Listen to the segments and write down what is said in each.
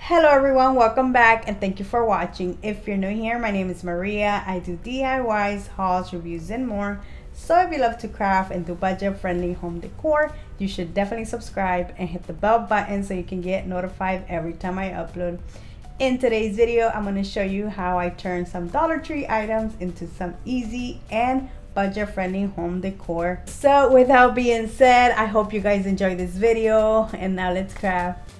Hello everyone, welcome back and thank you for watching. If you're new here, my name is Maria. I do DIYs, hauls, reviews and more. So if you love to craft and do budget friendly home decor, you should definitely subscribe and hit the bell button so you can get notified every time I upload. In today's video, I'm going to show you how I turn some Dollar Tree items into some easy and budget friendly home decor. So without being said, I hope you guys enjoy this video and now let's craft.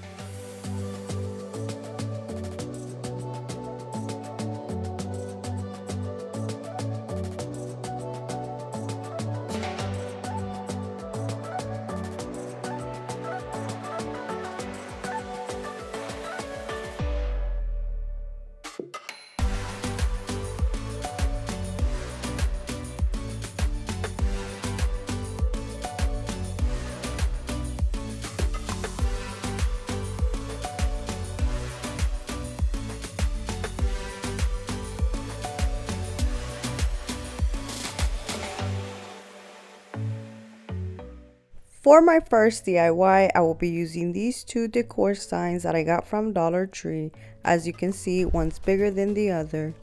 For my first DIY, I will be using these two decor signs that I got from Dollar Tree. As you can see, one's bigger than the other.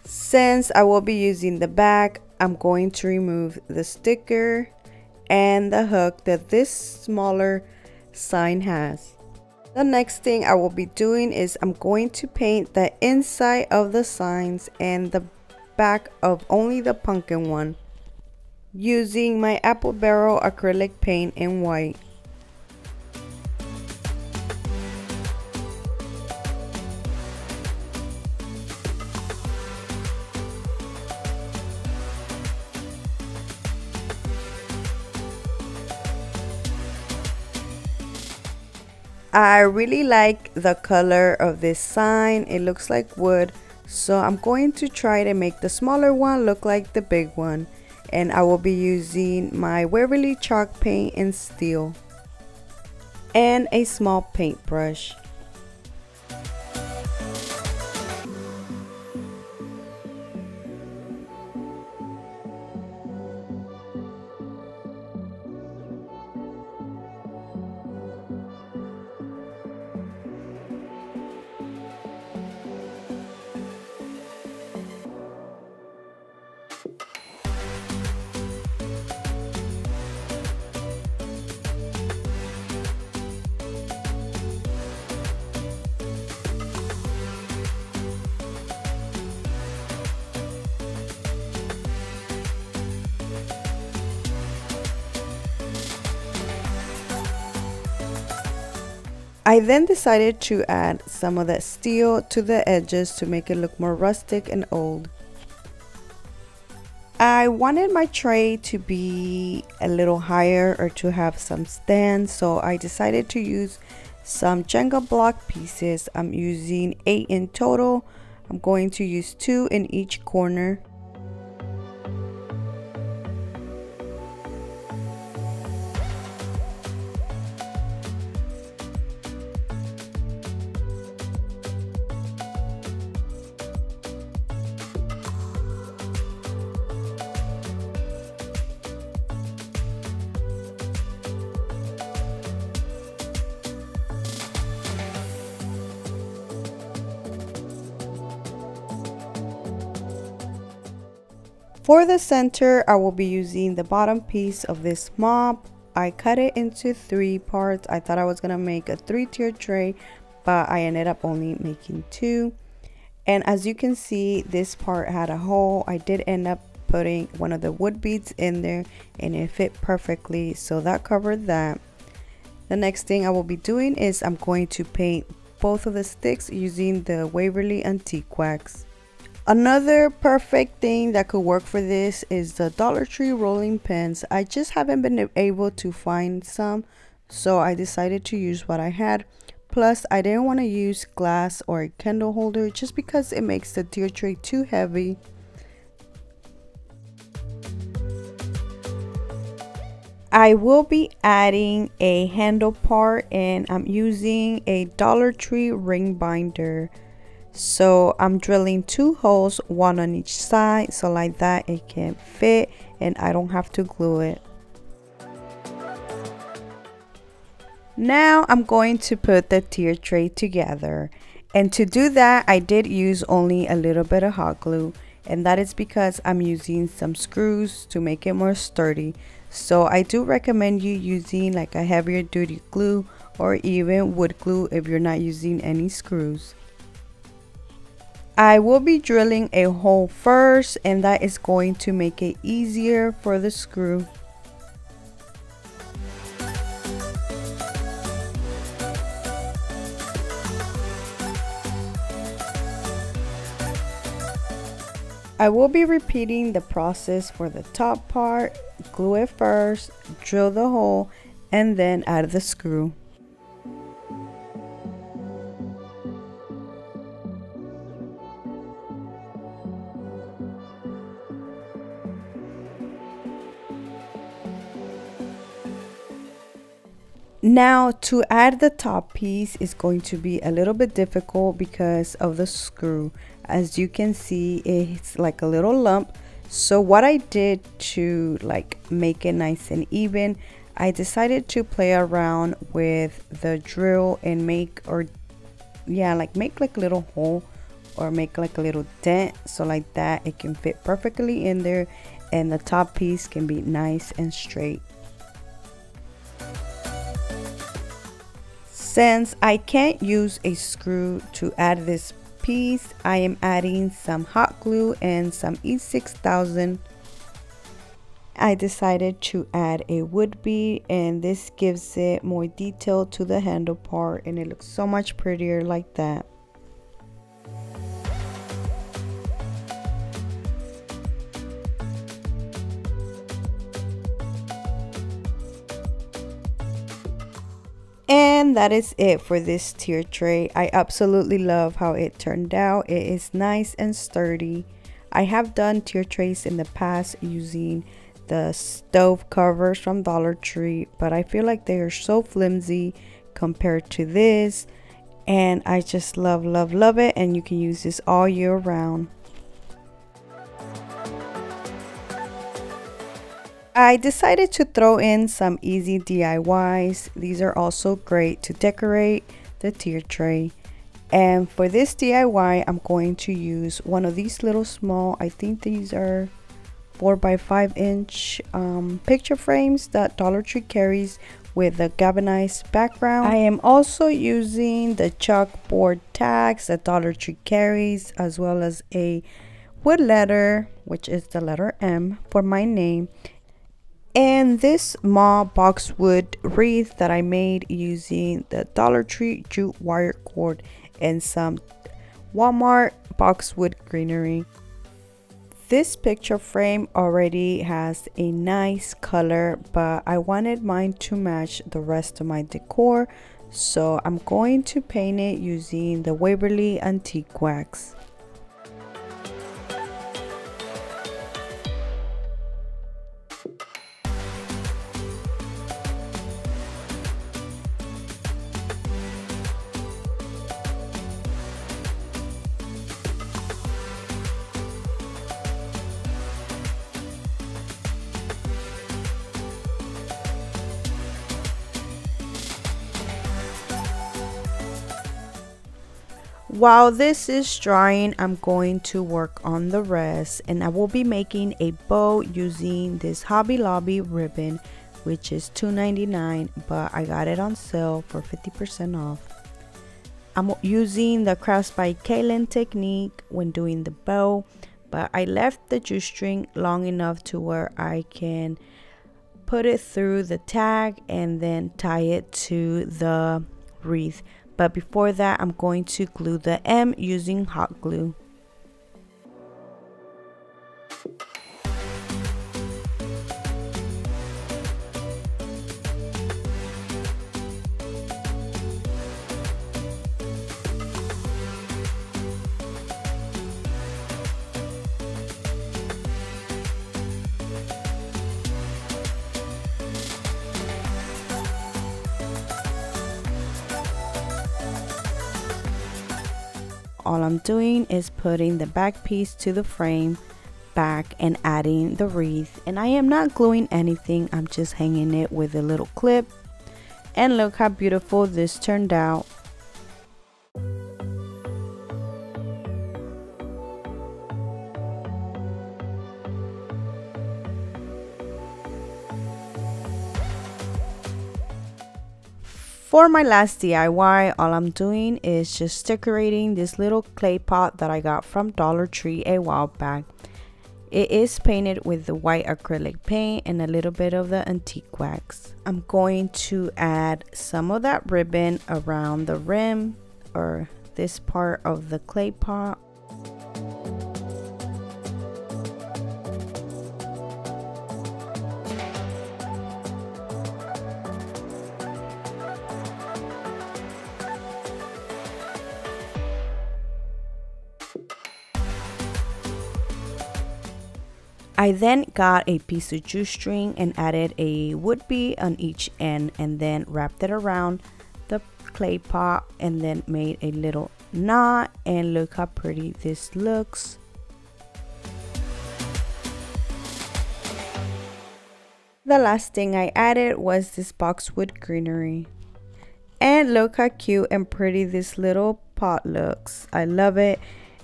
Since I will be using the back, I'm going to remove the sticker and the hook that this smaller sign has. The next thing I will be doing is I'm going to paint the inside of the signs and the back of only the pumpkin one using my apple barrel acrylic paint in white. I really like the color of this sign. It looks like wood, so I'm going to try to make the smaller one look like the big one, and I will be using my Waverly chalk paint in Steele and a small paintbrush. I then decided to add some of that steel to the edges to make it look more rustic and old. I wanted my tray to be a little higher or to have some stands, so I decided to use some Jenga block pieces. I'm using 8 in total. I'm going to use 2 in each corner. For the center, I will be using the bottom piece of this mop. I cut it into 3 parts. I thought I was going to make a 3-tier tray, but I ended up only making 2. And as you can see, this part had a hole. I did end up putting one of the wood beads in there and it fit perfectly, so that covered that. The next thing I will be doing is I'm going to paint both of the sticks using the Waverly antique wax. Another perfect thing that could work for this is the Dollar Tree rolling pins. I just haven't been able to find some, so I decided to use what I had. Plus, I didn't want to use glass or a candle holder just because it makes the tier tray too heavy. I will be adding a handle part and I'm using a Dollar Tree ring binder. So I'm drilling 2 holes, one on each side, so like that it can fit and I don't have to glue it. Now I'm going to put the tier tray together, and to do that I did use only a little bit of hot glue, and that is because I'm using some screws to make it more sturdy. So I do recommend you using like a heavier duty glue or even wood glue if you're not using any screws. I will be drilling a hole first, and that is going to make it easier for the screw. I will be repeating the process for the top part. Glue it first, drill the hole, and then add the screw. Now to add the top piece is going to be a little bit difficult because of the screw. As you can see, it's like a little lump. So what I did to like make it nice and even, I decided to play around with the drill and make make like a little hole or make like a little dent, so like that it can fit perfectly in there and the top piece can be nice and straight. Since I can't use a screw to add this piece, I am adding some hot glue and some E6000. I decided to add a wood bead, and this gives it more detail to the handle part and it looks so much prettier like that. And that is it for this tier tray. I absolutely love how it turned out. It is nice and sturdy. I have done tier trays in the past using the stove covers from Dollar Tree, but I feel like they are so flimsy compared to this, and I just love it, and you can use this all year round. I decided to throw in some easy DIYs. These are also great to decorate the tier tray. And for this DIY, I'm going to use one of these little small, I think these are 4x5 inch picture frames that Dollar Tree carries with a galvanized background. I am also using the chalkboard tags that Dollar Tree carries, as well as a wood letter, which is the letter M for my name. And this small boxwood wreath that I made using the Dollar Tree jute wire cord and some Walmart boxwood greenery. This picture frame already has a nice color, but I wanted mine to match the rest of my decor, so I'm going to paint it using the Waverly antique wax. While this is drying, I'm going to work on the rest, and I will be making a bow using this Hobby Lobby ribbon, which is $2.99, but I got it on sale for 50% off. I'm using the Crafts by Kaylin technique when doing the bow, but I left the jute string long enough to where I can put it through the tag and then tie it to the wreath. But before that, I'm going to glue the M using hot glue. all I'm doing is putting the back piece to the frame back and adding the wreath, and I am not gluing anything, I'm just hanging it with a little clip. And look how beautiful this turned out. For my last DIY, all I'm doing is just decorating this little clay pot that I got from Dollar Tree a while back. It is painted with the white acrylic paint and a little bit of the antique wax. I'm going to add some of that ribbon around the rim or this part of the clay pot. I then got a piece of jute string and added a wood bee on each end and then wrapped it around the clay pot and then made a little knot, and look how pretty this looks. The last thing I added was this Boxwood greenery, and look how cute and pretty this little pot looks. I love it.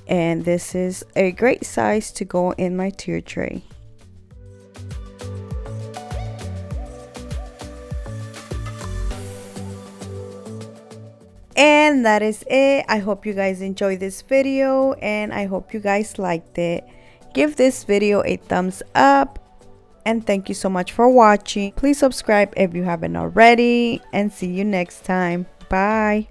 And this is a great size to go in my tier tray. And that is it. I hope you guys enjoyed this video and I hope you guys liked it. Give this video a thumbs up and thank you so much for watching. Please subscribe if you haven't already, and see you next time. Bye.